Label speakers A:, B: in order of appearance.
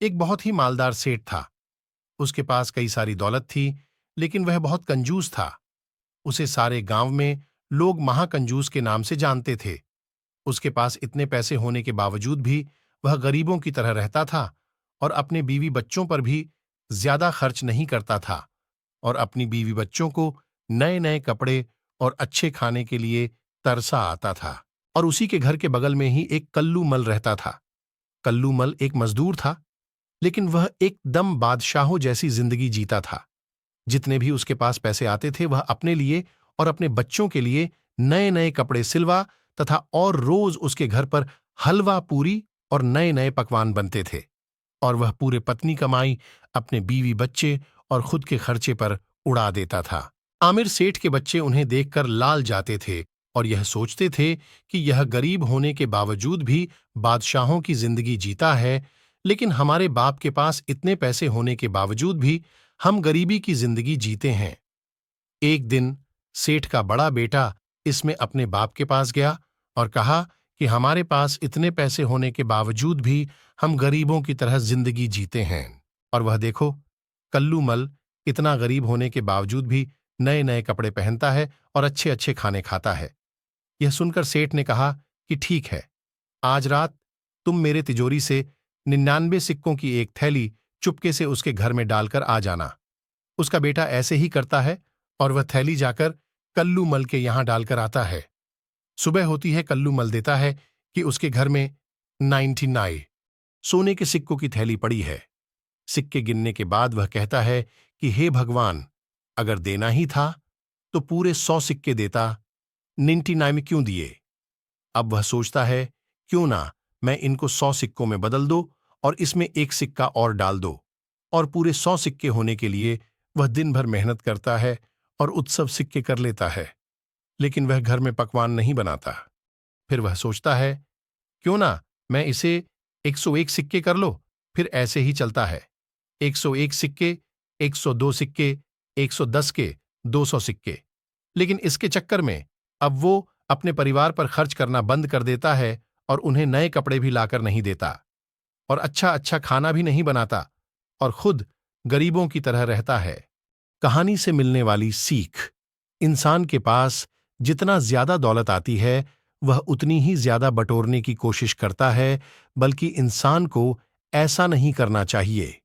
A: एक बहुत ही मालदार सेठ था। उसके पास कई सारी दौलत थी, लेकिन वह बहुत कंजूस था। उसे सारे गांव में लोग महाकंजूस के नाम से जानते थे। उसके पास इतने पैसे होने के बावजूद भी वह गरीबों की तरह रहता था और अपने बीवी बच्चों पर भी ज्यादा खर्च नहीं करता था और अपनी बीवी बच्चों को नए नए कपड़े और अच्छे खाने के लिए तरसा आता था। और उसी के घर के बगल में ही एक कल्लू मल रहता था। कल्लू मल एक मजदूर था, लेकिन वह एकदम बादशाहों जैसी जिंदगी जीता था। जितने भी उसके पास पैसे आते थे वह अपने लिए और अपने बच्चों के लिए नए नए कपड़े सिलवा तथा और रोज उसके घर पर हलवा पूरी और नए नए पकवान बनते थे। और वह पूरे पत्नी कमाई अपने बीवी बच्चे और खुद के खर्चे पर उड़ा देता था। आमिर सेठ के बच्चे उन्हें देखकर लाल जाते थे और यह सोचते थे कि यह गरीब होने के बावजूद भी बादशाहों की जिंदगी जीता है, लेकिन हमारे बाप के पास इतने पैसे होने के बावजूद भी हम गरीबी की जिंदगी जीते हैं। एक दिन सेठ का बड़ा बेटा इसमें अपने बाप के पास गया और कहा कि हमारे पास इतने पैसे होने के बावजूद भी हम गरीबों की तरह जिंदगी जीते हैं। और वह देखो, कल्लू मल इतना गरीब होने के बावजूद भी नए नए कपड़े पहनता है और अच्छे अच्छे खाने खाता है। यह सुनकर सेठ ने कहा कि ठीक है, आज रात तुम मेरे तिजोरी से 99 सिक्कों की एक थैली चुपके से उसके घर में डालकर आ जाना। उसका बेटा ऐसे ही करता है और वह थैली जाकर कल्लू मल के यहां डालकर आता है। सुबह होती है, कल्लू मल देता है कि उसके घर में 99 सोने के सिक्कों की थैली पड़ी है। सिक्के गिनने के बाद वह कहता है कि हे भगवान, अगर देना ही था तो पूरे 100 सिक्के देता, 99 क्यों दिए। अब वह सोचता है, क्यों ना मैं इनको 100 सिक्कों में बदल दो और इसमें एक सिक्का और डाल दो। और पूरे 100 सिक्के होने के लिए वह दिन भर मेहनत करता है और उत्सव सिक्के कर लेता है, लेकिन वह घर में पकवान नहीं बनाता। फिर वह सोचता है, क्यों ना मैं इसे 101 सिक्के कर लो, फिर ऐसे ही चलता है। 101 सिक्के, 102 सिक्के, 110 के, 200 सिक्के। लेकिन इसके चक्कर में अब वो अपने परिवार पर खर्च करना बंद कर देता है और उन्हें नए कपड़े भी लाकर नहीं देता और अच्छा अच्छा खाना भी नहीं बनाता और खुद गरीबों की तरह रहता है। कहानी से मिलने वाली सीख: इंसान के पास जितना ज्यादा दौलत आती है वह उतनी ही ज्यादा बटोरने की कोशिश करता है, बल्कि इंसान को ऐसा नहीं करना चाहिए।